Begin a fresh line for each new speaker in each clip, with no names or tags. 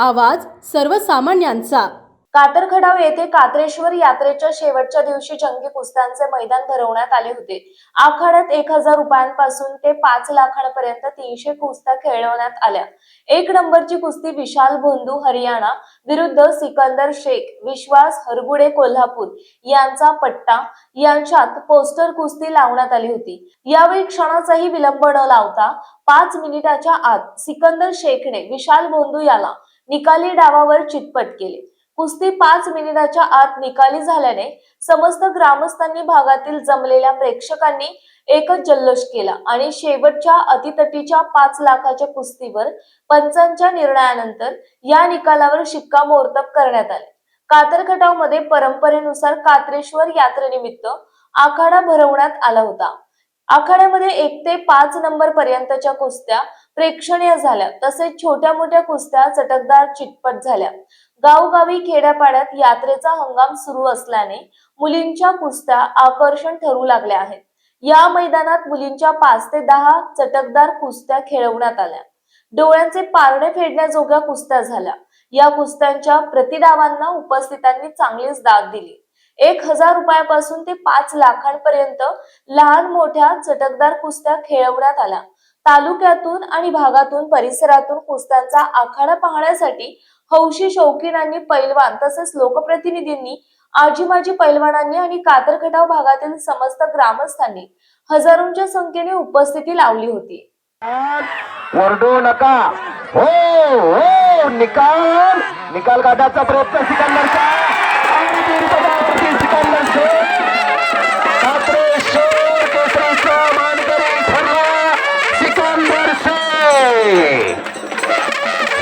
आवाज सर्वसामान्यांचा।
कातरखडाव येथे कात्रेश्वर यात्रेच्या शेवटच्या दिवशी जंगी कुस्त्यांचे मैदान भरवण्यात आले होते। आखाड्यात 1000 रुपयांपासून ते 5 लाखांपर्यंत 300 कुस्त्या खेळवण्यात आल्या। 1 नंबरची कुस्ती विशाल भोंदू हरियाणा विरुद्ध सिकंदर शेख विश्वास हरगुडे कोल्हापूर यांचा पट्टा यांच्यात पोस्टर कुस्ती लावण्यात आली होती। यावेळी क्षणाचाही विलंब न लावता 5 मिनिटाच्या आत सिकंदर शेखने विशाल भोंदू याला निकाली डावावर चितपट केले। कुस्ती 5 मिनिटाच्या आत निकाली झाल्याने समस्त ग्रामस्थांनी भागातील जमलेल्या प्रेक्षकांनी एकच जल्लोष केला आणि शेवटच्या अतितटीच्या 5 लाखाच्या कुस्तीवर पंचांच्या निर्णयानंतर या निकालावर शिक्कामोर्तब करण्यात आले। कातरखटाव मध्ये परंपरेनुसार कात्रेश्वर यात्रेनिमित्त आखाडा भरवण्यात आला होता। आखाड्यामध्ये 1 ते 5 नंबर पर्यंतच्या कुस्त्या प्रेक्षणीय झाल्या, तसेच छोट्या मोठ्या कुस्त्या चटकदार चितपट झाल्या। गावगावी खेड्यापाड्यात यात्रेचा हंगाम सुरू असल्याने मुलींच्या कुस्त्या आकर्षण ठरू लागल्या आहेत। या मैदानात मुलींच्या 5 ते 10 चटकदार कुस्त्या खेळवण्यात आल्या। डोळ्यांचे पारणे फेडण्याजोग्या कुस्त्या झाल्या। या कुस्त्यांच्या प्रतिडावांना उपस्थितांनी चांगलीच दाद दिली। 1000 रुपयापासून ते 5 लाखांपर्यंत लहान मोठ्या चटकदार कुस्त्या खेळवण्यात आल्या। तालुक्यातून आणि भागातून परिसरातून कुस्त्यांचा आखाडा पाहण्यासाठी हौशी शौकीनांनी, पैलवान तसेच लोकप्रतिनिधींनी, आजी-माजी पैलवानांनी आणि कातरखटाव भागातील समस्त ग्रामस्थांनी हजारोंच्या संख्येने उपस्थिती लावली होती।
वरडू नका, हो हो, निकाल निकाल काढण्याचा प्रयत्न सिकंदरचा कात्रेश्वर केसरीचा मानकरी ठरला सिकंदर शेख।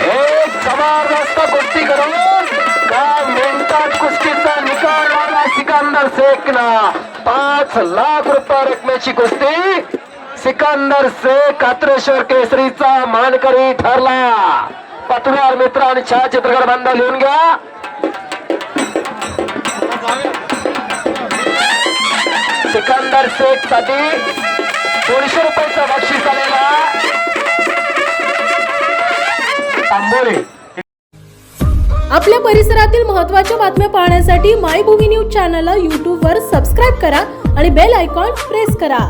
एक जबरदस्त कुस्ती करून काय मिनिटात कुस्तीचा निकाल लावला सिकंदर शेखना। 5 लाख रुपये रकमेची कुस्ती सिकंदर शेख कात्रेश्वर केसरीचा मानकरी ठरला। पत्रकार मित्र आणि छायाचित्रकार बांधव लिहून घ्या। सिकंदर शेख साठी 200 रुपयाचा बक्षीस आलेला तांबोरे।
आपल्या परिसरातील महत्त्वाच्या बातम्या पाहण्यासाठी मायभूमी न्यूज चॅनलला YouTube वर सबस्क्राइब करा आणि बेल आयकॉन प्रेस करा।